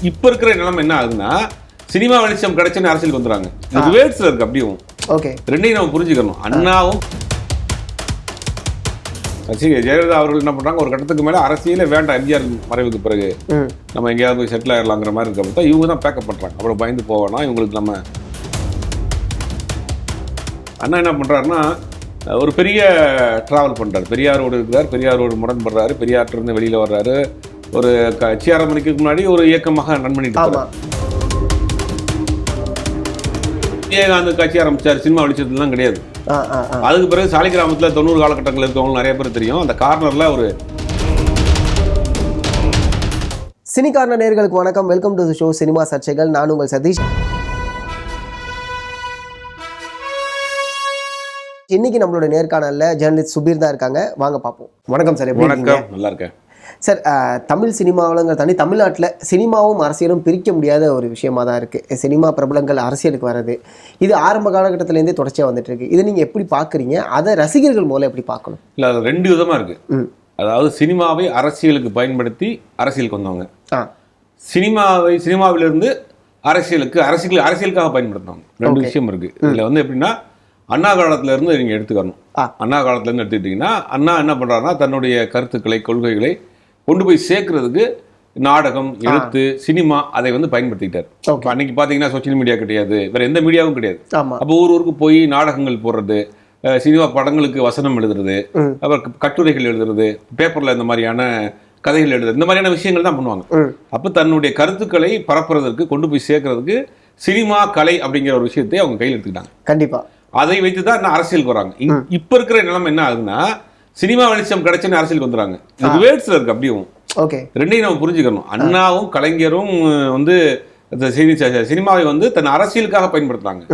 இப்ப இருக்கிற நிலைமை என்ன ஆகுதுன்னா சினிமா வெளிச்சம் கிடைச்சுன்னு அரசியலுக்கு வந்துடுறாங்க. ரிவேர்ஸ்ல இருக்கு அப்படியும். ஓகே, ரெண்டையும் நம்ம புரிஞ்சுக்கணும். அண்ணாவும் ஜெயலலிதா அவர்கள் என்ன பண்றாங்க, ஒரு கட்டத்துக்கு மேல அரசியலே வேண்டாம், எம்ஜிஆர் மறைவுக்கு பிறகு நம்ம எங்கேயாவது போய் செட்டில் ஆயிடலாங்கிற மாதிரி இருக்கப்போ இவங்க தான் பேக்கப் பண்றாங்க. அவ்வளோ பயந்து போவேனா இவங்களுக்கு. நம்ம அண்ணா என்ன பண்றாருன்னா ஒரு பெரிய டிராவல் பண்றாரு. பெரியாரோடு இருக்கிறார், பெரியாரோடு முரண்படுறாரு, பெரியார்ட்டிருந்து வெளியில வர்றாரு. ஒரு கட்சி ஆரம்பிக்கு முன்னாடி ஒரு இயக்கமாக ரன் பண்ணிட்டு விஜயகாந்த் கட்சி ஆரம்பிச்சார். சினிமா வெளிச்சத்துலாம் கிடையாது. அதுக்கு பிறகு சாலிகிராமத்தில் 90 காலகட்டங்கள் இருக்கவங்க நிறைய பேர் தெரியும். அந்த கார்னர்ல ஒரு சினி கார்னர் நேயர்களுக்கு வணக்கம். Welcome to the show cinema சர்ச்சைகள். நான் உங்கள் சதீஷ். இன்னைக்கு நம்மளோட நேர்காணல்ல ஜெர்னலிஸ்ட் சுபீர் தான் இருக்காங்க. வாங்க பார்ப்போம். வணக்கம் சார். வணக்கம். நல்லா இருக்கேன் சார். தமிழ் சினிமாவிலங்கிற தாண்டி தமிழ்நாட்டில் சினிமாவும் அரசியலும் பிரிக்க முடியாத ஒரு விஷயமா தான் இருக்குது. சினிமா பிரபலங்கள் அரசியலுக்கு வர்றது இது ஆரம்ப காலகட்டத்திலேருந்தே தொடர்ச்சியாக வந்துட்டு இருக்கு. இதை நீங்கள் எப்படி பார்க்குறீங்க? அதை ரசிகர்கள் மூலம் எப்படி பார்க்கணும்? இல்லை, அது ரெண்டு விதமாக இருக்குது. அதாவது சினிமாவை அரசியலுக்கு பயன்படுத்தி அரசியலுக்கு வந்தவங்க, சினிமாவிலிருந்து அரசியலுக்காக பயன்படுத்துவாங்க. ரெண்டு விஷயம் இருக்குது. இதில் வந்து எப்படின்னா அண்ணா காலத்துல இருந்து நீங்கள் எடுத்துக்கணும். அண்ணா காலத்துல இருந்து எடுத்துக்கிட்டீங்கன்னா அண்ணா என்ன பண்ணுறாருன்னா தன்னுடைய கருத்துக்களை, கொள்கைகளை கொண்டு போய் சேர்க்கறதுக்கு நாடகம், எழுத்து, சினிமா அதை வந்து பயன்படுத்திக்கிட்டார். அன்னைக்கு பார்த்தீங்கன்னா சோசியல் மீடியா கிடையாது, வேற எந்த மீடியாவும் கிடையாது. அப்போ ஊருக்கு போய் நாடகங்கள் போடுறது, சினிமா படங்களுக்கு வசனம் எழுதுறது, அப்புறம் கட்டுரைகள் எழுதுறது, பேப்பர்ல இந்த மாதிரியான கதைகள் எழுதுறது, இந்த மாதிரியான விஷயங்கள் தான் பண்ணுவாங்க. அப்போ தன்னுடைய கருத்துக்களை பரப்புறதுக்கு, கொண்டு போய் சேர்க்கறதுக்கு சினிமா கலை அப்படிங்கிற ஒரு விஷயத்தை அவங்க கையில் எடுத்துக்கிட்டாங்க. கண்டிப்பா அதை வைத்து தான் அரசியலுக்கு வராங்க. இப்ப இருக்கிற நிலைமை என்ன ஆகுதுன்னா சினிமா வெளிச்சம் கிடைச்சுன்னு அரசியலுக்கு வந்துடுறாங்க. ரிவேர்ஸ்ல இருக்கு அப்படியும். ஓகே, ரெண்டையும் நம்ம புரிஞ்சுக்கணும். அண்ணாவும் கலைஞரும் வந்து சினிமாவை வந்து தன் அரசியலுக்காக பயன்படுத்துறாங்க.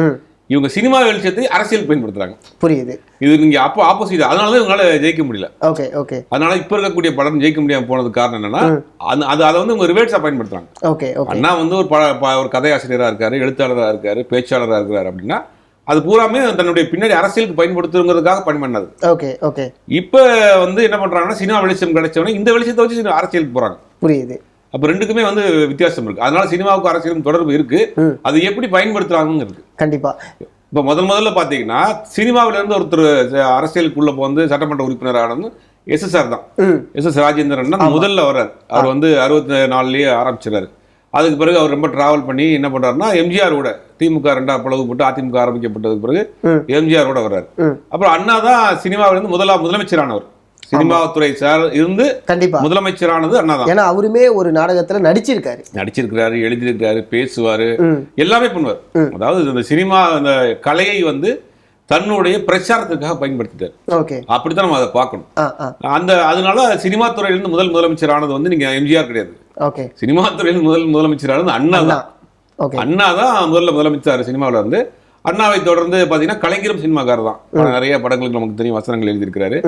இவங்க சினிமா வெளிச்சத்தை அரசியலுக்கு பயன்படுத்துறாங்க. புரியுது. இது நீங்க அப்போ ஆப்போசிட். அதனாலதான் இவங்களால ஜெயிக்க முடியல. Okay okay. அதனால இப்ப இருக்கக்கூடிய படம் ஜெயிக்க முடியாம போனதுக்கு காரணம் என்னன்னா அதை வந்து இவங்க ரிவேர்ஸா பயன்படுத்துறாங்க. Okay okay. அண்ணா வந்து ஒரு கதையாசிரியரா இருக்காரு, எழுத்தாளராக இருக்காரு, பேச்சாளராக இருக்காரு அப்படின்னா அது பூராமே தன்னுடைய பின்னாடி அரசியலுக்கு பயன்படுத்துங்கிறதுக்காக பயன்படுது. Okay okay. இப்ப வந்து என்ன பண்றாங்கன்னா சினிமா வெளிச்சம் கிடைச்சவனே இந்த வெளிச்சத்தை வச்சு அரசியலுக்கு போறாங்க. புரியுது. அப்ப ரெண்டுக்குமே வந்து வித்தியாசம் இருக்கு. அதனால சினிமாவுக்கு அரசியலும் தொடர்பு இருக்கு. அது எப்படி பயன்படுத்துறாங்க இருக்கு. கண்டிப்பா. இப்ப முதல்ல பாத்தீங்கன்னா சினிமாவில இருந்து ஒருத்தர் அரசியலுக்குள்ள வந்து சட்டமன்ற உறுப்பினர் ஆனது SSR தான். SS ராஜேந்திரன் தான் முதல்ல வர்றாரு. அவர் வந்து 64லயே ஆரம்பிச்சிடறாரு. அதுக்கு பிறகு அவர் ரொம்ப டிராவல் பண்ணி என்ன பண்றாருன்னா எம்ஜிஆரோட திமுக ரெண்டா பிளவுபட்டு அதிமுக ஆரம்பிக்கப்பட்டதுக்கு பிறகு எம்ஜிஆரோட வர்றாரு. அப்புறம் அண்ணா தான் சினிமாவிலிருந்து முதலமைச்சரானவர். சினிமாத்துறை சார் இருந்து கண்டிப்பா முதலமைச்சரானது அண்ணா தான். ஏன்னா அவருமே ஒரு நாடகத்துல நடிச்சிருக்காரு, எழுதியிருக்காரு, பேசுவாரு, எல்லாமே பண்ணுவார். அதாவது இந்த சினிமா அந்த கலையை வந்து தன்னுடைய பிரச்சாரத்துக்காக பயன்படுத்திட்டாரு. அப்படித்தான் நம்ம அதை பார்க்கணும். அதனால சினிமா துறையிலிருந்து முதலமைச்சரானது வந்து நீங்க எம்ஜிஆர் கிடையாது. சினிமா துறையில் முதலமைச்சரானது அண்ணா தான். அண்ணா தான் முதலமைச்சர் சினிமாவில இருந்து. அண்ணாவை தொடர்ந்து பாத்தீங்கன்னா கலைஞரும் சினிமாக்காரர் தான். நிறைய படங்களுக்கு நமக்கு தெரியும், வசனங்கள் எழுதியிருக்கிறாரு.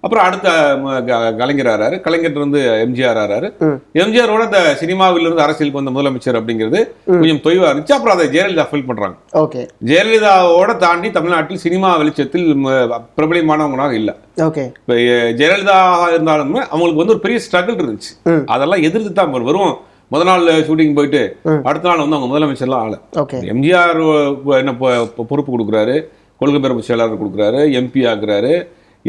அப்புறம் அடுத்த கலைஞர் ஆறாரு, கலைஞர் இருந்து எம்ஜிஆர் ஆறாரு. எம்ஜிஆரோட இந்த சினிமாவிலிருந்து அரசியலுக்கு வந்த முதலமைச்சர் அப்படிங்கிறது கொஞ்சம் தொய்வா இருந்துச்சு. அப்புறம் அதை ஜெயலலிதா ஃபீல் பண்றாங்க. ஜெயலலிதாவோட தாண்டி தமிழ்நாட்டில் சினிமா வெளிச்சத்தில் பிரபலமானவங்களாக இல்ல. இப்ப ஜெயலலிதா இருந்தாலுமே அவங்களுக்கு வந்து ஒரு பெரிய ஸ்ட்ரகிள் இருந்துச்சு. அதெல்லாம் எதிர்த்து தான் வரும். முதல் நாள் ஷூட்டிங் போயிட்டு அடுத்த நாள் வந்து அவங்க முதலமைச்சர்லாம் ஆகல. எம்ஜிஆர் என்ன பொறுப்பு கொடுக்குறாரு, கொள்கை பரப்பு செயலாளர் கொடுக்குறாரு, MP ஆக்குறாரு.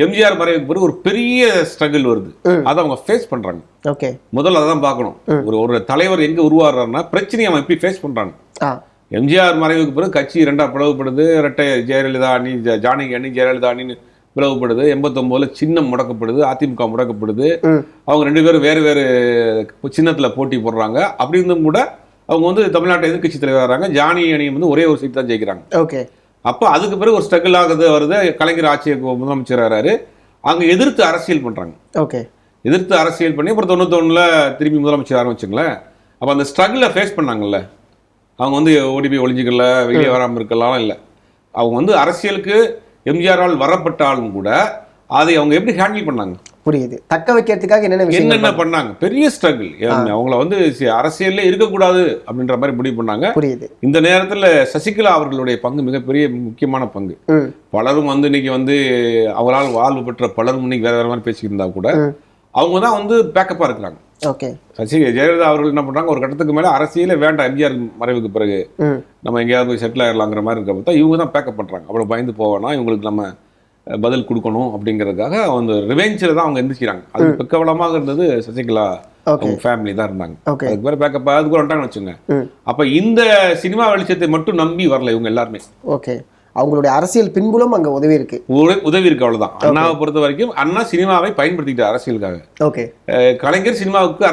எம்ஜிஆர் மறைவுக்கு பிறகு ஒரு பெரிய ஸ்ட்ரகிள் வருது. அதை அவங்க ஃபேஸ் பண்றாங்க. முதல்ல அதான் பார்க்கணும். ஒரு தலைவர் எங்க உருவாடுறாருன்னா பிரச்சனையை அவன் எப்படி ஃபேஸ் பண்றாங்க. எம்ஜிஆர் மறைவுக்கு பிறகு கட்சி ரெண்டா பிளவுபடுது. இரட்டை ஜெயலலிதா அணி, ஜானகி அணி, ஜெயலலிதா அணின்னு பிளவுபடுது. 89ல சின்னம் முடக்கப்படுது, அதிமுக முடக்கப்படுது. அவங்க ரெண்டு பேரும் வேறு வேறு சின்னத்துல போட்டி போடுறாங்க. அப்படி இருந்தும் கூட அவங்க வந்து தமிழ்நாட்டை எதிர்கட்சி தலைவர் வராங்க. ஜானகி அணி வந்து ஒரே ஒரு சீட் தான் ஜெயிக்கிறாங்க. அப்போ அதுக்கு பிறகு ஒரு ஸ்ட்ரகிள் ஆகுது, வருது. கலைஞர் ஆட்சியை முதலமைச்சர் ஆறாரு. அங்க எதிர்த்து அரசியல் பண்றாங்க. எதிர்த்து அரசியல் பண்ணி அப்புறம் 91ல திரும்பி முதலமைச்சர் ஆரம்பிச்சுங்களேன். அப்போ அந்த ஸ்ட்ரகிளை ஃபேஸ் பண்ணாங்கல்ல. அவங்க வந்து ஓடி போய் ஒளிஞ்சிக்கல, வெளியே வராமல் இருக்கலாம் இல்லை. அவங்க வந்து அரசியலுக்கு எம்ஜிஆரால் வரப்பட்டாலும் கூட அதை அவங்க எப்படி ஹேண்டில் பண்ணாங்க. புரியுது. தக்க வைக்கிறதுக்காக என்னென்ன பண்ணாங்க. பெரிய ஸ்ட்ரகிள். அவங்கள வந்து அரசியல்ல இருக்கக்கூடாது அப்படின்ற மாதிரி முடிவு பண்ணாங்க. புரியுது. இந்த நேரத்துல சசிகலா அவர்களுடைய பங்கு மிகப்பெரிய முக்கியமான பங்கு. பலரும் வந்து இன்னைக்கு வந்து அவங்களால் வாழ்வு பெற்ற பலரும் இன்னைக்கு வேற வேற மாதிரி பேசிக்கிட்டு இருந்தா கூட அவங்க தான் வந்து பேக்கப்பா இருக்கிறாங்க. ஓகே. ஜெயலலிதா அவர்கள் என்ன பண்றாங்க, ஒரு கட்டத்துக்கு மேல அரசியலே வேண்டாம், எம்ஜிஆர் மறைவுக்கு பிறகு நம்ம எங்கேயாவது போய் செட்டில் ஆயிடலாங்கிற மாதிரி இருக்க பார்த்தா இவங்க தான் பேக்கப் பண்றாங்க. அவ்வளவு பயந்து போவேனா, இவங்களுக்கு நம்ம பதில் கொடுக்கணும் அப்படிங்கிறதுக்காக அந்த ரிவெஞ்சில் தான் அவங்க எந்திரிக்கிறாங்க. அது பக்கவலமாக இருந்தது சசிகலா அவங்க ஃபேமிலி தான் இருந்தாங்க. அதுக்கு பேர் பேக்கப் அதுக்கு கூட வந்துட்டாங்கன்னு வச்சுங்க. அப்ப இந்த சினிமா வெளிச்சத்தை மட்டும் நம்பி வரல இவங்க எல்லாருமே. ஓகே, அவங்களுடைய அரசியல் பின்புலம் அங்க உதவி இருக்கு, அவ்வளவுதான். அண்ணாவை பொறுத்த வரைக்கும் அண்ணா சினிமாவை பயன்படுத்திக்கிட்டார் அரசியலுக்காக. ஓகே. கலைஞர் சினிமாவுக்கு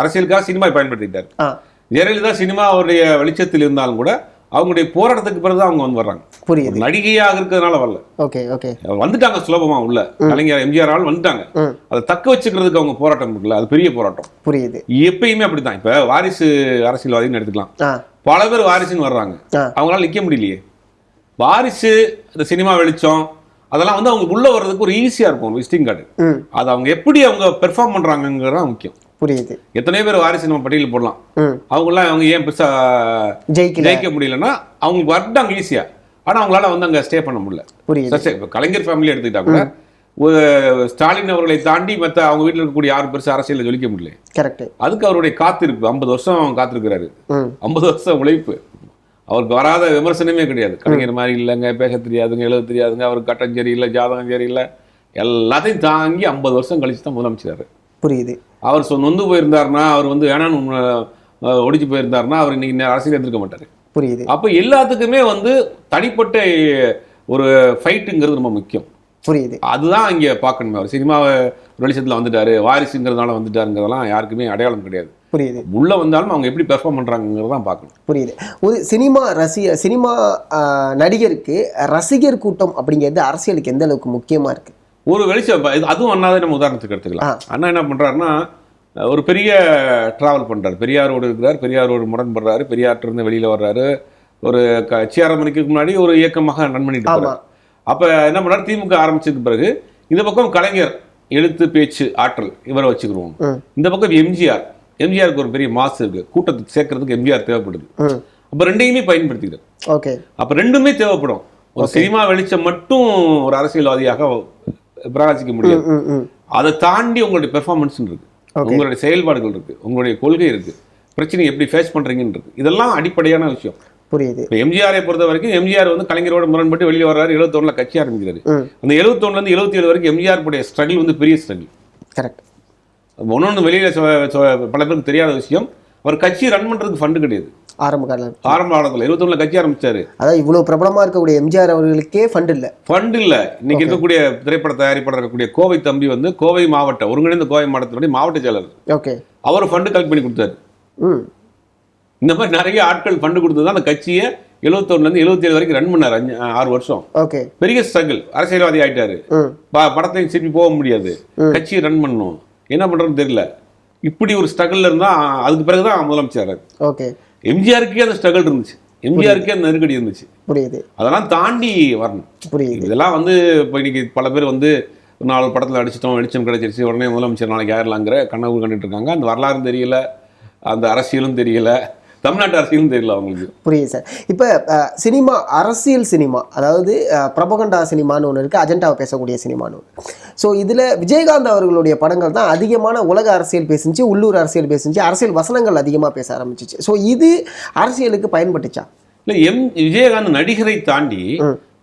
அரசியலுக்காக சினிமாவை பயன்படுத்திக்கிட்டார். ஜெயலலிதா சினிமா அவருடைய வெளிச்சத்தில் இருந்தாலும் கூட அவங்களுடைய போராட்டத்துக்கு பிறகுதான் அவங்க வந்து வர்றாங்க. புரியுது. நடிகையாக இருக்கிறதுனால வரல. Okay okay. வந்துட்டாங்க சுலபமா உள்ள. கலைஞர் எம்ஜிஆர் வந்துட்டாங்க. அதை தக்க வச்சுக்கிறதுக்கு அவங்க போராட்டம் இருக்குல்ல, அது பெரிய போராட்டம். புரியுது. எப்பயுமே அப்படித்தான். இப்ப வாரிசு அரசியல்வாதின்னு எடுத்துக்கலாம். பல பேர் வாரிசுன்னு வர்றாங்க, அவங்களால நிக்க முடியலையே. வாரிசு இந்த சினிமா வெளிச்சம் அதெல்லாம் வந்து அவங்க உள்ள வர்றதுக்கு ஒரு ஈஸியா இருக்கும், விசிட்டிங் கார்டு. அது அவங்க எப்படி அவங்க பெர்ஃபார்ம் பண்றாங்கிறது முக்கியம். புரியுது. எத்தனையோ பேர் வாரிசு நம்ம பட்டியலில் போடலாம். அவங்க ஏன் பெருசா ஜெயிக்க முடியலன்னா அவங்களுக்கு வரட்டாங்க ஈஸியா, ஆனா அவங்களால வந்து அங்க ஸ்டே பண்ண முடியல. புரியுது. கலைஞர் ஃபேமிலி எடுத்துக்கிட்டா கூட ஒரு ஸ்டாலின் அவர்களை தாண்டி மற்ற அவங்க வீட்டில் இருக்கக்கூடிய யாரும் பெருசா அரசியல் ஜொலிக்க முடியல. கரெக்ட். அதுக்கு அவருடைய காத்திருப்பு 50 வருஷம் காத்திருக்கிறாரு. 50 வருஷம் உழைப்பு. அவருக்கு வராத விமர்சனமே கிடையாது. கலைஞர் மாதிரி இல்லைங்க, பேச தெரியாதுங்க, எழுத தெரியாதுங்க, அவருக்கு கட்டம் சரியில்லை, ஜாதகம் சரியில்லை, எல்லாத்தையும் தாங்கி 50 வருஷம் கழிச்சு தான் முதலமைச்சாரு. புரியுது. அவர் நொந்து போயிருந்தாருன்னா, அவர் வந்து வேணான்னு ஒடிச்சு போயிருந்தாருன்னா அவர் இன்னைக்கு அரசியல் எடுத்துக்க மாட்டாரு. புரியுது. அப்போ எல்லாத்துக்குமே வந்து தனிப்பட்ட ஒரு ஃபைட்டுங்கிறது ரொம்ப முக்கியம். புரியுது. அதுதான் இங்கே பார்க்கணுமே. அவர் சினிமாவை வெளிச்சத்தில் வந்துட்டாரு, வாரிசுங்கிறதுனால வந்துட்டாருங்கிறதெல்லாம் யாருக்குமே அடையாளம் கிடையாது. புரியுது. உள்ள வந்தாலும் அவங்க எப்படி பெர்ஃபார்ம் பண்றாங்கிறதான் பார்க்கணும். புரியுது. ஒரு சினிமா நடிகருக்கு ரசிகர் கூட்டம் அப்படிங்கிறது அரசியலுக்கு எந்த அளவுக்கு முக்கியமா இருக்கு? ஒரு வெளிச்சம். அதுவும் அண்ணாவே நம்ம உதாரணத்துக்கு எடுத்துக்கலாம். அண்ணா என்ன பண்றாருன்னா, ஒரு பெரிய டிராவல் பண்றாரு, பெரியாரோடு இருக்கிறார், பெரியாரோடு முரண்படுறாரு, பெரியார்ட்டிருந்து வெளியில வர்றாரு. ஒரு சிஆர் மணிக்கு முன்னாடி ஒரு இயக்கமாக ரன் பண்ணிட்டு இருக்காரு. அப்ப என்ன பண்றாரு, திமுக ஆரம்பிச்சதுக்கு பிறகு இந்த பக்கம் கலைஞர் எழுத்து பேச்சு ஆற்றல் இவரை வச்சுக்கிறோம், இந்த பக்கம் எம்ஜிஆருக்கு ஒரு பெரிய மாசு இருக்கு, கூட்டத்துக்கு சேர்க்கறதுக்கு எம்ஜிஆர் தேவைப்படுது. அப்ப ரெண்டையுமே பயன்படுத்திக்கிறார். ஓகே. அப்ப ரெண்டுமே தேவைப்படும். ஒரு சினிமா வெளிச்சம் மட்டும் ஒரு அரசியல்வாதியாக பிரகாசிக்க முடியாது. அதை தாண்டி உங்களுடைய பெர்ஃபார்மன்ஸ் இருக்கு, உங்களுடைய செயல்பாடுகள் இருக்கு, உங்களுடைய கொள்கை இருக்கு, பிரச்சனை எப்படி ஃபேஸ் பண்றீங்கன்னு இருக்கு. இதெல்லாம் அடிப்படையான விஷயம். புரியுது. இப்போ எம்ஜிஆரை பொறுத்த வரைக்கும் எம்ஜிஆர் வந்து கலைஞரோட முரண்பட்டு வெளியே வர்றாரு. 71 கட்சி ஆரம்பிக்கிறாரு. அந்த 71 77 வரைக்கும் எம்ஜிஆர் ஸ்ட்ரகிள் வந்து பெரிய ஸ்ட்ரகிள். கரெக்ட். ஒன்னொன்று வெளியில பல பேருக்கு தெரியாத விஷயம், அவர் கட்சி ரன் பண்றதுக்கு ஃபண்டு கிடையாது. ஆரம்ப காலத்தில் 71 கட்சி ஆரம்பிச்சாரு. அதாவது இவ்வளவு பிரபலமா இருக்கக்கூடிய எம்ஜிஆர் அவர்களுக்கே ஃபண்ட் இல்ல. இன்னைக்கு இருக்கக்கூடிய திரைப்பட தயாரிப்பாளர் இருக்கக்கூடிய கோவை தம்பி வந்து கோவை மாவட்ட ஒருங்கிணைந்த கோவை மாவட்டத்தினுடைய மாவட்ட செயலர். ஓகே. அவர் ஃபண்டு கலெக்ட் பண்ணி கொடுத்தாரு. இந்த மாதிரி நிறைய ஆட்கள் ஃபண்டு கொடுத்து தான் அந்த கட்சியை 71 77 வரைக்கும் ரன் பண்ணாரு. 6 வருஷம். ஓகே. பெரிய ஸ்ட்ரகிள். அரசியல்வாதி ஆயிட்டாரு. படத்தையும் திரும்பி போக முடியாது, கட்சியை ரன் பண்ணணும், என்ன பண்றதுன்னு தெரியல. இப்படி ஒரு ஸ்ட்ரகிள் இருந்தா அதுக்கு பிறகுதான் முதலமைச்சர். ஓகே. எம்ஜிஆருக்கே அந்த ஸ்ட்ரகிள் இருந்துச்சு, எம்ஜிஆருக்கே அந்த நெருக்கடி இருந்துச்சு. புரியுது. அதெல்லாம் தாண்டி வரணும். புரியுது. இதெல்லாம் வந்து இப்போ இன்னைக்கு பல பேர் வந்து 4 படத்தில் அடிச்சிட்டோம், வெளிச்சம் கிடைச்சிருச்சு, உடனே முதலமைச்சர் நாளைக்கு ஆயிரலாங்கிற கனவு கண்டுட்டு இருக்காங்க. அந்த வரலாறும் தெரியல, அந்த அரசியலும் தெரியல, தமிழ்நாட்டு அரசியலும் தெரியல அவங்களுக்கு. புரியுது சார். இப்போ சினிமா, அரசியல் சினிமா, அதாவது பிரபகண்டா சினிமான்னு ஒன்று இருக்குது, அஜெண்டாவை பேசக்கூடிய சினிமான்னு ஒன்று. ஸோ இதில் விஜயகாந்த் அவர்களுடைய படங்கள் தான் அதிகமான உலக அரசியல் பேசிச்சு, உள்ளூர் அரசியல் பேசிச்சு, அரசியல் வசனங்கள் அதிகமாக பேச ஆரம்பிச்சிச்சு. ஸோ இது அரசியலுக்கு பயன்பட்டுச்சா? இல்லை, விஜயகாந்த் நடிகரை தாண்டி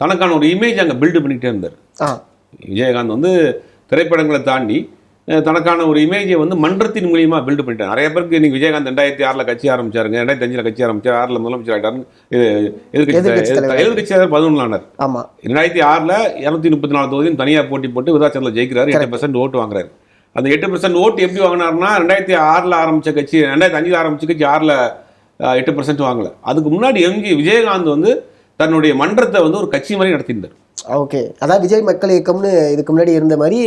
தனக்கான ஒரு இமேஜ் அங்கே பில்டு பண்ணிக்கிட்டே இருந்தார். விஜயகாந்த் வந்து திரைப்படங்களை தாண்டி தனக்கான ஒரு இமேஜை வந்து மன்றத்தின் மூலியமா பில்டு பண்ணிட்டாங்க. நிறைய பேருக்கு இன்னைக்கு விஜயகாந்த் 2006 கட்சி ஆரம்பிச்சாருங்க, 2005 கட்சி ஆரம்பிச்சார், 6 முதலமைச்சர் ஆயிட்டாரு, எதிர்கட்சி 11 ஆனார். 2006 234 தொகுதியும் தனியார் போட்டி போட்டு விருதாச்சலத்தில் ஜெயிக்கிறாரு, 8% ஓட்டு வாங்குறாரு. அந்த 8% ஓட்டு எப்படி வாங்கினாருன்னா 2006 ஆரம்பிச்ச கட்சி 2005 ஆரம்பிச்ச கட்சி 6 8% வாங்கல. அதுக்கு முன்னாடி விஜயகாந்த் வந்து தன்னுடைய மன்றத்தை வந்து ஒரு கட்சி மாதிரி நடத்தியிருந்தார். ஓகே. அதாவது விஜய் மக்கள் இயக்கம்னு இதுக்கு முன்னாடி இருந்த மாதிரி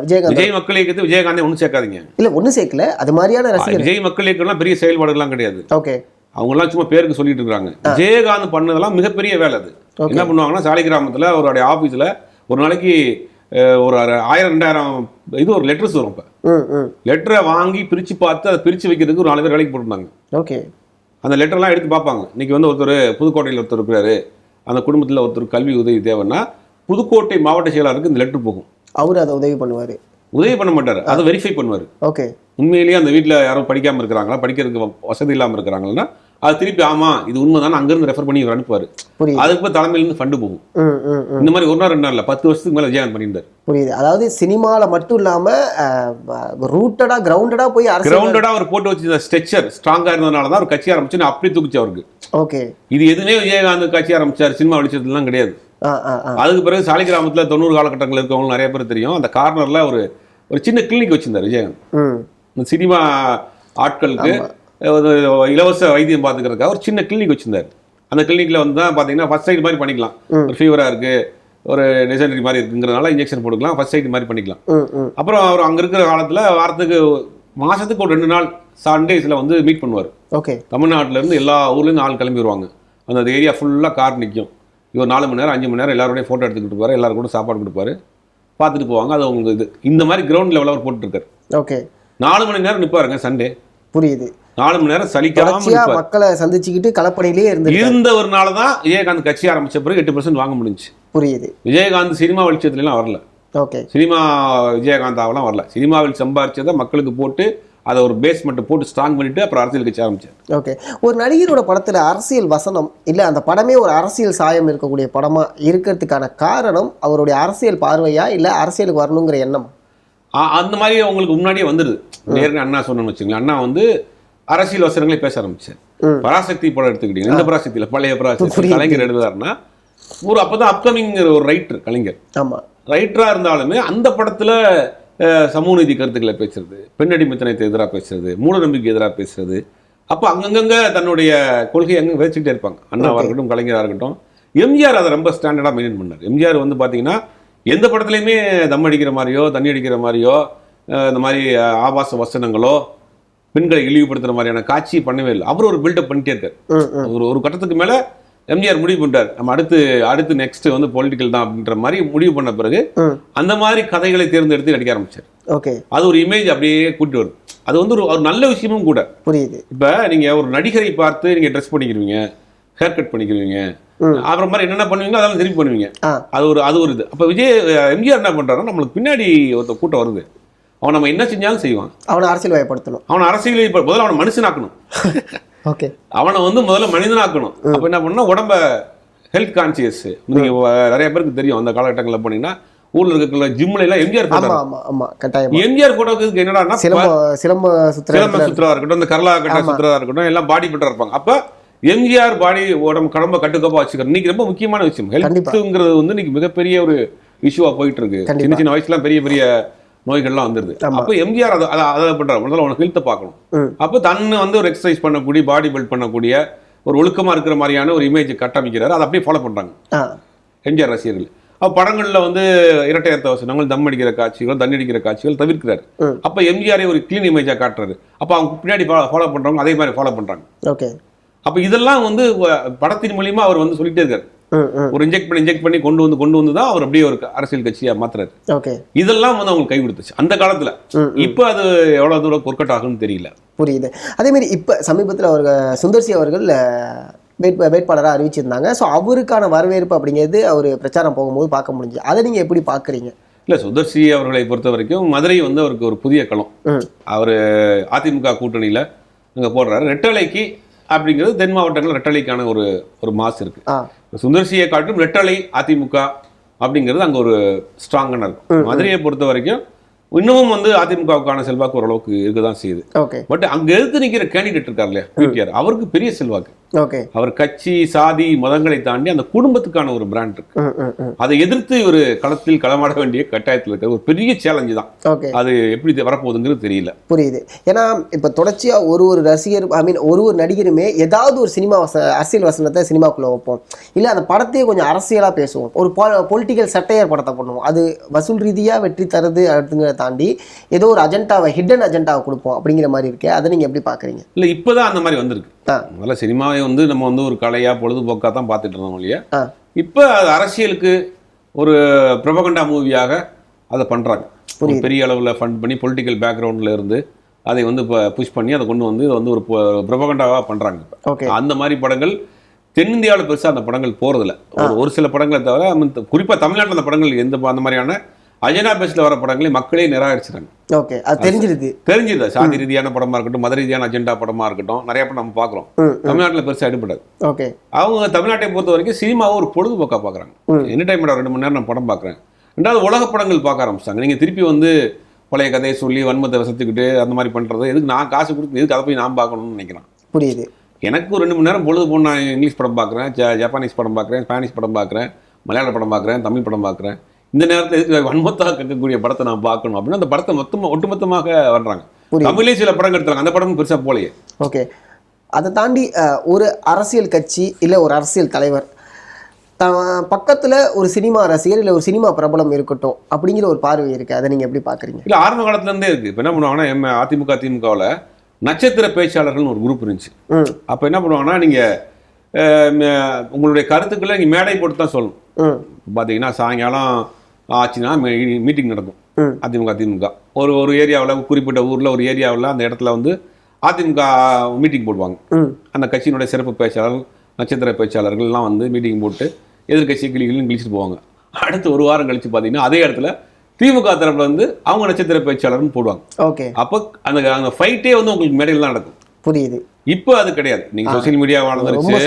விஜய் மக்கள் இயக்கத்தை விஜயகாந்தை ஒன்றும் சேர்க்காதீங்க. இல்லை, ஒன்றும் சேர்க்கல. அது மாதிரியான விஜய் மக்கள் இயக்கம்லாம் பெரிய செயல்பாடுகள்லாம் கிடையாது. ஓகே. அவங்கெல்லாம் சும்மா பேருக்கு சொல்லிட்டு இருக்காங்க. விஜயகாந்த் பண்ணதெல்லாம் மிகப்பெரிய வேலை. அது என்ன பண்ணுவாங்கன்னா, சாலிகிராமத்தில் அவருடைய ஆஃபீஸில் ஒரு நாளைக்கு ஒரு 1000-2000 இது ஒரு லெட்டர்ஸ் வரும். இப்போ லெட்டரை வாங்கி பிரித்து பார்த்து அதை பிரித்து வைக்கிறதுக்கு ஒரு 4 பேர் வேலைக்கு போட்டுருந்தாங்க. ஓகே. அந்த லெட்டர்லாம் எடுத்து பார்ப்பாங்க. இன்னைக்கு வந்து ஒருத்தர் புதுக்கோட்டையில் ஒருத்தர் இருக்கிறாரு, அந்த குடும்பத்தில் ஒருத்தர் கல்வி உதவி தேவைன்னா புதுக்கோட்டை மாவட்ட செயலாளருக்கு இந்த லெட்டர் போகும், அவர் அதை உதவி பண்ணுவார். உதவி பண்ண மாட்டார், அதை வெரிஃபை பண்ணுவார். ஓகே, உண்மையிலேயே அந்த வீட்டில் யாரும் படிக்காமல் இருக்கிறாங்களா, படிக்கிறதுக்கு வசதி இல்லாமல் இருக்கிறாங்களா, அது திருப்பி ஆமா இது உண்மைதான் அங்கிருந்து ரெஃபர் பண்ணி இவர் அனுப்புவார். அதுக்கு தலைமையிலிருந்து ஃபண்டு போகும். இந்த மாதிரி ஒரு நாள் 2 நாள் 10 வருஷத்துக்கு மேலே விஜயகாந்த் பண்ணியிருந்தார். புரியுது. அதாவது சினிமாவில் மட்டும் இல்லாமல் ரூட்டடா கிரவுண்டடா போய் கிரவுண்டடா அவர் போட்டு வச்சு ஸ்ட்ரெச்சர் ஸ்ட்ராங்காக இருந்ததுனால தான் அவர் கட்சி ஆரம்பிச்சு அப்படி தூக்குச்சு அவருக்கு. ஓகே, இது எதுவுமே விஜயகாந்த் கட்சி ஆரம்பிச்சார் சினிமா வெளிச்சதுலாம் கிடையாது. அதுக்கு பிறகு சாலிகிராமத்தில் 90 காலகட்டங்கள் இருக்கவங்க நிறைய பேர் தெரியும். அந்த கார்னர்ல ஒரு சின்ன கிளினிக் வச்சிருந்தார் விஜயகாந்த். சினிமா ஆட்களுக்கு இலவச வைத்தியம் பார்த்துக்கிறதுக்காக ஒரு சின்ன கிளினிக் வச்சிருந்தார். அந்த கிளினிக்ல வந்து தான் பார்த்தீங்கன்னா ஃபர்ஸ்ட் எய்ட் மாதிரி பண்ணிக்கலாம். ஒரு ஃபீவரா இருக்கு, ஒரு டிசென்ட்ரி மாதிரி இருக்குங்கிறதுனால இன்ஜெக்ஷன் போட்டுக்கலாம், ஃபர்ஸ்ட் எய்ட் மாதிரி பண்ணிக்கலாம். அப்புறம் அவர் அங்கே இருக்கிற காலத்தில் வாரத்துக்கு மாசத்துக்கு ஒரு 2 நாள் சண்டேஸில் வந்து மீட் பண்ணுவார். ஓகே, தமிழ்நாட்டில இருந்து எல்லா ஊர்லேருந்து ஆள் கிளம்பி வருவாங்க. அந்த ஏரியா ஃபுல்லாக கார் நிற்கும். இவர் 4 மணி நேரம் 5 மணி நேரம் எல்லாரோடய ஃபோட்டோ எடுத்துக்கிட்டு இருப்பாரு, எல்லாரும் கூட சாப்பாடு கொடுப்பாரு, பார்த்துட்டு போவாங்க. அது உங்களுக்கு இது இந்த மாதிரி கிரவுண்ட் லெவலில் அவர் போட்டுருக்காரு. ஓகே, 4 மணி நேரம் நிற்பாருங்க சண்டே. புரியுது. 4 மணி நேரம் சலிக்காம மக்களை சந்திச்சுக்கிட்டு களப்பணியிலே இருந்தவர்னால தான் விஜயகாந்த் கட்சி ஆரம்பிச்ச பிறகு 8% வாங்க முடிஞ்சு. புரியுது. விஜயகாந்த் சினிமா வெளிச்சத்துலாம் வரல. ஓகே, சினிமா விஜயகாந்தாவெல்லாம் வரல. சினிமாவில் சம்பாரிச்சதை மக்களுக்கு போட்டு அதை ஒரு பேஸ் மட்டும் போட்டு ஸ்ட்ராங் பண்ணிட்டு அப்புறம் அரசியல் கட்சி ஆரம்பிச்சார். ஓகே, ஒரு நடிகரோட படத்தில் அரசியல் வசனம் இல்லை அந்த படமே ஒரு அரசியல் சாயம் இருக்கக்கூடிய படமாக இருக்கிறதுக்கான காரணம் அவருடைய அரசியல் பார்வையா இல்லை அரசியலுக்கு வரணுங்கிற எண்ணம்? அந்த மாதிரி அவங்களுக்கு முன்னாடியே வந்துடுது. நேருக்கு அண்ணா சொன்னோம்னு வச்சுங்களேன், அண்ணா வந்து அரசியல் வசனங்களை பேச ஆரம்பிச்சார். பராசக்தி படம் எடுத்துக்கிட்டீங்க, இந்த பராசக்தியில் பழைய பராசக்தி கலைஞர் எழுதுறாருன்னா ஒரு அப்போதான் அப்கமிங் ஒரு ரைட்டர் கலைஞர். ஆமாம், ரைட்டராக இருந்தாலுமே அந்த படத்தில் சமூக நீதி கருத்துக்களை பேசுறது, பெண்ணடிமைத்தனத்தை எதிராக பேசுறது, மூட நம்பிக்கை எதிராக பேசுறது, அப்போ அங்கங்க தன்னுடைய கொள்கையை அங்கே வச்சுக்கிட்டே இருப்பாங்க. அண்ணாவாக இருக்கட்டும், கலைஞராக இருக்கட்டும். எம்ஜிஆர் அதை ரொம்ப ஸ்டாண்டர்டாக மெயின்டைன் பண்ணார். எம்ஜிஆர் வந்து பார்த்தீங்கன்னா எந்த படத்துலையுமே தம் அடிக்கிற மாதிரியோ தண்ணி அடிக்கிற மாதிரியோ இந்த மாதிரி ஆபாச வசனங்களோ பெண்களை இழிவுபடுத்துற மாதிரியான காட்சி பண்ணவே இல்லை. அவர் ஒரு பில்டப் பண்ணிட்டே இருக்கார். ஒரு கட்டத்துக்கு மேலே எம்ஜிஆர் முடிவு பண்ணிட்டார், நம்ம அடுத்து நெக்ஸ்ட் வந்து பொலிட்டிக்கல் தான் அப்படின்ற மாதிரி முடிவு பண்ண பிறகு அந்த மாதிரி கதைகளை தேர்ந்தெடுத்து நடிக்க ஆரம்பிச்சார். ஓகே, அது ஒரு இமேஜ் அப்படியே கூட்டி வருது. அது வந்து ஒரு நல்ல விஷயமும் கூட. புரியுது. இப்போ நீங்க ஒரு நடிகரை பார்த்து நீங்க ட்ரெஸ் பண்ணிக்கிறீங்க, ஹேர் கட் பண்ணிக்கிறீங்க, அப்புறம் மாதிரி என்னென்ன பண்ணுவீங்களோ அதெல்லாம் திருப்பி பண்ணுவீங்க. அது ஒரு இது. அப்போ எம்ஜிஆர் என்ன பண்றாருன்னா, நம்மளுக்கு பின்னாடி ஒரு கூட்டம் வருது, அவன் நம்ம என்ன செஞ்சாலும் செய்வான், அவனை அரசியல் வயப்படுத்தணும், அவனை அரசியல் முதல்ல அவனை மனுஷனாக்கணும். ஓகே, அவனை வந்து முதல்ல மனிதனாக்கணும். அப்போ என்ன பண்ணா உடம்ப ஹெல்த் கான்சியஸ். நீங்க நிறைய பேருக்கு தெரியும், அந்த காலகட்டங்களில் போனீங்கன்னா ஊர்ல இருக்கிற ஜிம்ல எல்லாம் எம்ஜிஆர் எம்ஜிஆர் போட்டோக்கு என்னடா சிலம்ப சுத்துறதா இருக்கட்டும், இந்த கரலா கட்ட சுத்துறதா இருக்கட்டும், எல்லாம் பாடி பில்டரா இருப்பாங்க. அப்ப எம்ஜிஆர் பாடி உடம்பு கடம்ப கட்டுக்கோப்பா வச்சுக்கிறது இன்னைக்கு ரொம்ப முக்கியமான விஷயம். ஹெல்த்ங்கிறது வந்து இன்னைக்கு மிகப்பெரிய ஒரு இஷ்யூவா போயிட்டு இருக்கு. சின்ன சின்ன வயசுலாம் பெரிய பெரிய நோய்கள்லாம் வந்துருது. அப்போ எம்ஜிஆர் அதை பண்றாரு, முதல்ல உனக்கு ஹெல்த்தை பார்க்கணும். அப்போ தன்னை வந்து ஒரு எக்ஸசைஸ் பண்ணக்கூடிய, பாடி பில்ட் பண்ணக்கூடிய, ஒரு ஒழுக்கமா இருக்கிற மாதிரியான ஒரு இமேஜ் கட்டமைக்கிறாரு. அதை அப்படியே ஃபாலோ பண்றாங்க எம்ஜிஆர் ரசிகர்கள். அப்போ படங்கள்ல வந்து இரட்டையர்த்த வசனங்கள், தம் அடிக்கிற காட்சிகள், தண்ணி அடிக்கிற காட்சிகள் தவிர்க்கிறாரு. அப்போ எம்ஜிஆரை ஒரு கிளீன் இமேஜா காட்டுறாரு. அப்போ அவங்க பின்னாடி ஃபாலோ பண்றவங்க அதே மாதிரி ஃபாலோ பண்றாங்க. ஓகே, அப்போ இதெல்லாம் வந்து படத்தின் மூலியமா அவர் வந்து சொல்லிட்டே இருக்காரு. ஒரு இன்ஜெக்ட் பண்ணி கொண்டு வந்து தான் அவர் அப்படியே ஒரு அரசியல் கட்சியா மாத்துறாரு. ஓகே, இதெல்லாம் வந்து அவங்களுக்கு கை கொடுத்துச்சு அந்த காலத்துல. இப்போ அது எவ்வளவு தூரம் ஒர்க் அவுட் ஆகும்னு தெரியல. புரியுது. அதே மாதிரி இப்ப சமீபத்தில் அவர்கள் சுந்தர்சி அவர்கள் வேட்பாளராக அறிவிச்சிருந்தாங்க. ஸோ அவருக்கான வரவேற்பு அப்படிங்கிறது அவர் பிரச்சாரம் போகும்போது பார்க்க முடிஞ்சு. அதை நீங்க எப்படி பாக்குறீங்க? இல்ல, சுந்தர்சி அவர்களை பொறுத்த வரைக்கும் மதுரை வந்து அவருக்கு ஒரு புதிய களம். அவர் அதிமுக கூட்டணியில அங்க போடுறாரு. ரெட்டலைக்கு அப்படிங்கிறது தென் மாவட்டங்கள் ரெட்டலைக்கான ஒரு மாஸ் இருக்கு. சுந்தர்சியை காட்டும் ரெட்டலை அதிமுக அப்படிங்கிறது அங்க ஒரு ஸ்ட்ராங்கான இருக்கும். மதுரையை பொறுத்த வரைக்கும் இன்னமும் வந்து அதிமுகவுக்கான செல்வாக்கு ஓரளவுக்கு இருக்குதான் செய்யுது. பட் அங்க எடுத்து நிக்கிற கேண்டிடேட் இருக்கார் இல்லையா, பிடிஆர், அவருக்கு பெரிய செல்வாக்கு. அவர் கட்சி, சாதி, மதங்களை தாண்டி அந்த குடும்பத்துக்கான ஒரு பிராண்ட் இருக்கு. அதை எதிர்த்து ஒரு களத்தில் களமாட வேண்டிய கட்டாயத்தில் இருக்கிற ஒரு பெரிய சேலஞ்சு தான். அது எப்படி வரப்போகுதுங்கிறது தெரியல. புரியுது. ஏன்னா இப்ப தொடர்ச்சியா ஒரு ரசிகர், ஒரு நடிகருமே ஏதாவது ஒரு சினிமா அரசியல் வசனத்தை சினிமாக்குள்ள வைப்போம், இல்ல அந்த படத்தையே கொஞ்சம் அரசியலா பேசுவோம், ஒரு பொலிட்டிக்கல் சட்டையர் படத்தை பண்ணுவோம், அது வசூல் ரீதியா வெற்றி தருது அப்படிங்கிறத தாண்டி ஏதோ ஒரு அஜெண்டாவை, ஹிடன் அஜெண்டாவை கொடுப்போம் அப்படிங்கிற மாதிரி இருக்கு. அதை நீங்க எப்படி பாக்குறீங்க? இல்ல, இப்பதான் அந்த மாதிரி வந்திருக்கு. முதல்ல சினிமாவை வந்து நம்ம வந்து ஒரு கலையா பொழுதுபோக்கா தான் பார்த்துட்டு இருந்தோம் இல்லையா. இப்போ அது அரசியலுக்கு ஒரு ப்ரொபகண்டா மூவியாக அதை பண்றாங்க. பெரிய அளவில் ஃபண்ட் பண்ணி பொலிட்டிக்கல் பேக்ரவுண்ட்ல இருந்து அதை வந்து புஷ் பண்ணி அதை கொண்டு வந்து ஒரு ப்ரொபகண்டாவாக பண்றாங்க. அந்த மாதிரி படங்கள் தென்னிந்தியாவில் பெருசாக அந்த படங்கள் போறதில்ல. ஒரு சில படங்களை தவிர, குறிப்பாக தமிழ்நாட்டில் அந்த படங்கள் அந்த மாதிரியான அஜெண்டா பேஸ்ல வர படங்களை மக்களே நிராகரிச்சுறாங்க. ஓகே, அது தெரிஞ்சிருது. சாதி ரீதியான படமா இருக்கட்டும், மத ரீதியான அஜெண்டா படமா இருக்கட்டும், நிறைய படம் நம்ம பார்க்குறோம். தமிழ்நாட்டில் பெருசாக எடுப்படாது. ஓகே, அவங்க தமிழ்நாட்டை பொறுத்த வரைக்கும் சினிமாவை ஒரு பொழுதுபோக்கா பார்க்குறாங்க. என்டர்டைன்மெண்ட் 2 மணி நேரம் நான் படம் பார்க்குறேன். ரெண்டாவது உலக படங்கள் பார்க்க ஆரம்பிச்சிட்டாங்க. நீங்கள் திருப்பி வந்து பழைய கதையை சொல்லி வன்மத்தை வசத்துக்கிட்டு அந்த மாதிரி பண்ணுறது எதுக்கு? நான் காசு கொடுத்து எதுக்கு அதை போய் நான் பார்க்கணும்னு நினைக்கிறேன். புரியுது. எனக்கு ஒரு 2 மணி நேரம் பொழுது போன நான் இங்கிலீஷ் படம் பார்க்குறேன், ஜப்பானீஸ் படம் பார்க்குறேன், ஸ்பானிஷ் படம் பார்க்குறேன், மலையாள படம் பார்க்குறேன், தமிழ் படம் பார்க்குறேன். இந்த நேரத்தில் எதுக்கு வன்மத்தாக கேட்கக்கூடிய படத்தை நான் பார்க்கணும் அப்படின்னு அந்த படத்தை ஒட்டுமொத்தமாக வர்றாங்க. தமிழ்லேயே சில படம் எடுத்துறாங்க, அந்த படம் பெருசாக போலையே. ஓகே, அதை தாண்டி ஒரு அரசியல் கட்சி இல்லை ஒரு அரசியல் தலைவர் பக்கத்தில் ஒரு சினிமா ரசிகர் இல்லை ஒரு சினிமா பிரபலம் இருக்கட்டும் அப்படிங்கிற ஒரு பார்வை இருக்குது. அதை நீங்கள் எப்படி பார்க்குறீங்க? இல்லை, ஆரம்ப காலத்துலேருந்தே இருக்குது. இப்போ என்ன பண்ணுவாங்கன்னா, அதிமுக திமுகவில் நட்சத்திர பேச்சாளர்கள்னு ஒரு குரூப் இருந்துச்சு. அப்போ என்ன பண்ணுவாங்கன்னா, நீங்கள் உங்களுடைய கருத்துக்களை நீங்கள் மேடை போட்டு தான் சொல்லணும். பார்த்தீங்கன்னா சாயங்காலம் ஆச்சுன்னா மீட்டிங் நடக்கும். அதிமுக ஒரு ஏரியாவில், குறிப்பிட்ட ஊரில் ஒரு ஏரியாவில் அந்த இடத்துல வந்து அதிமுக மீட்டிங் போடுவாங்க. அந்த கட்சியினுடைய சிறப்பு பேச்சாளர்கள், நட்சத்திர பேச்சாளர்கள்லாம் வந்து மீட்டிங் போட்டு எதிர்கட்சி கிளிகளும் கிழிச்சிட்டு போவாங்க. அடுத்து ஒரு வாரம் கழிச்சு பார்த்தீங்கன்னா அதே இடத்துல திமுக தரப்புல வந்து அவங்க நட்சத்திர பேச்சாளர்னு போடுவாங்க. ஓகே, அப்போ அந்த ஃபைட்டே வந்து உங்களுக்கு மேடையில் தான் நடக்கும். புரியுது. இப்போ அது கிடையாது. நீங்க சோசியல் மீடியா வளர்ந்துருச்சு,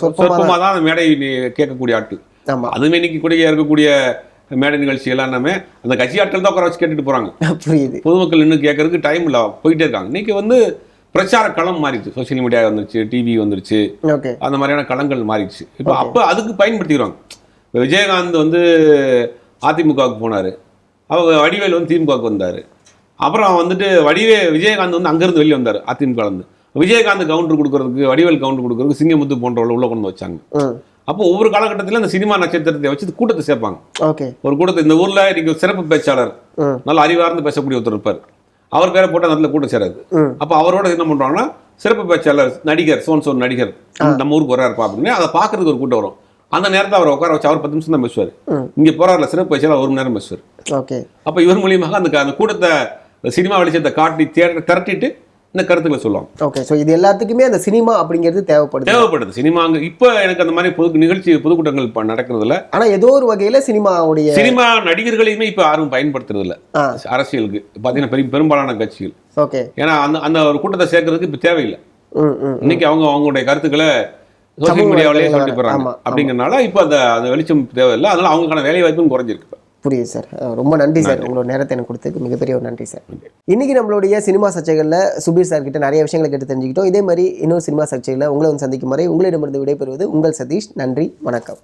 சொற்பமா தான் அந்த மேடை கேட்கக்கூடிய ஆட்கள். அதுவுமே இன்னைக்கு கூட இருக்கக்கூடிய மேடை நிகழ்ச்சி எல்லாமே அந்த கட்சி ஆட்கள் தான் உட்கார வச்சு கேட்டுட்டு போறாங்க. பொதுமக்கள் இன்னும் கேட்கறதுக்கு டைம் இல்லை, போயிட்டே இருக்காங்க. இன்னைக்கு வந்து பிரச்சார களம் மாறிடுச்சு. சோசியல் மீடியா வந்துருச்சு, டிவி வந்துருச்சு, அந்த மாதிரியான களங்கள் மாறிடுச்சு. இப்போ அப்போ அதுக்கு பயன்படுத்திக்கிறாங்க. இப்போ விஜயகாந்த் வந்து அதிமுகவுக்கு போனார், அவங்க வடிவேல் வந்து திமுகவுக்கு வந்தார். அப்புறம் வந்துட்டு விஜயகாந்த் வந்து அங்கேருந்து வெளியே வந்தார் அதிமுகலேருந்து. விஜயகாந்த் கவுண்டர் கொடுக்கறதுக்கு, வடிவேல் கவுண்டர் கொடுக்கறதுக்கு சிங்கமுத்து போன்றவர்கள் உள்ள கொண்டு வச்சாங்க. அப்போ ஒவ்வொரு காலகட்டத்தில் அந்த சினிமா நட்சத்திரத்தை வச்சு கூட்டத்தை சேர்ப்பாங்க. ஒரு கூட்டத்தை இந்த ஊரில் இன்னைக்கு சிறப்பு பேச்சாளர் நல்லா அறிவார்ந்து பேசக்கூடிய ஒருத்தர் இருப்பார், அவர் பேரை போட்டு அந்த இடத்துல கூட்டம் சேராது. அப்போ அவரோட என்ன பண்ணுறாங்கன்னா, சிறப்பு பேச்சாளர் நடிகர் சோன் நடிகர் நம்ம ஊருக்கு வர்றாருப்பா அப்படின்னு அதை பார்க்கறதுக்கு ஒரு கூட்டம் வரும். அந்த நேரத்தை அவரை உட்கார வச்சு அவர் 10 நிமிஷம் தான் பேசுவார். இங்கே போறாருல சிறப்பு பேச்சாளர் 1 மணி நேரம் பேசுவார். அப்போ இவர் மூலியமாக அந்த கூட்டத்தை சினிமா வெளிச்சத்தை காட்டி திரட்டிட்டு இந்த கருத்துக்களை சொல்லுவாங்க. ஓகே, ஸோ இது எல்லாத்துக்குமே அந்த சினிமா அப்படிங்கிறது தேவைப்படுது. சினிமா இப்போ எனக்கு அந்த மாதிரி பொதுக்கூட்டங்கள் நடக்கிறதுல, ஆனால் ஏதோ ஒரு வகையில் சினிமா நடிகர்களையுமே இப்போ யாரும் பயன்படுத்துறது இல்லை அரசியலுக்கு. பார்த்தீங்கன்னா பெரும்பாலான கட்சிகள். ஓகே, ஏன்னா அந்த ஒரு கூட்டத்தை சேர்க்கறதுக்கு இப்போ தேவையில்லை. இன்னைக்கு அவங்களுடைய கருத்துக்களை சோசியல் மீடியாவிலேயே சொல்லிட்டு போறாங்க. அப்படிங்கிறனால இப்போ அந்த வெளிச்சம் தேவையில்லை. அதனால அவங்களுக்கான வேலை வாய்ப்பும் குறைஞ்சிருக்கு. புரியுது சார், ரொம்ப நன்றி சார். உங்களோட நேரத்தை எனக்கு கொடுத்ததுக்கு மிகப்பெரிய ஒரு நன்றி சார். இன்னைக்கு நம்மளுடைய சினிமா சர்ச்சைகளில் சுபீர் சார் கிட்ட நிறைய விஷயங்களை கேட்டு தெரிஞ்சுக்கிட்டோம். இதே மாதிரி இன்னொரு சினிமா சர்ச்சைகளில் உங்களை வந்து சந்திக்கும் வரை உங்களிடமிருந்து விடைபெறுவது உங்கள் சதீஷ். நன்றி, வணக்கம்.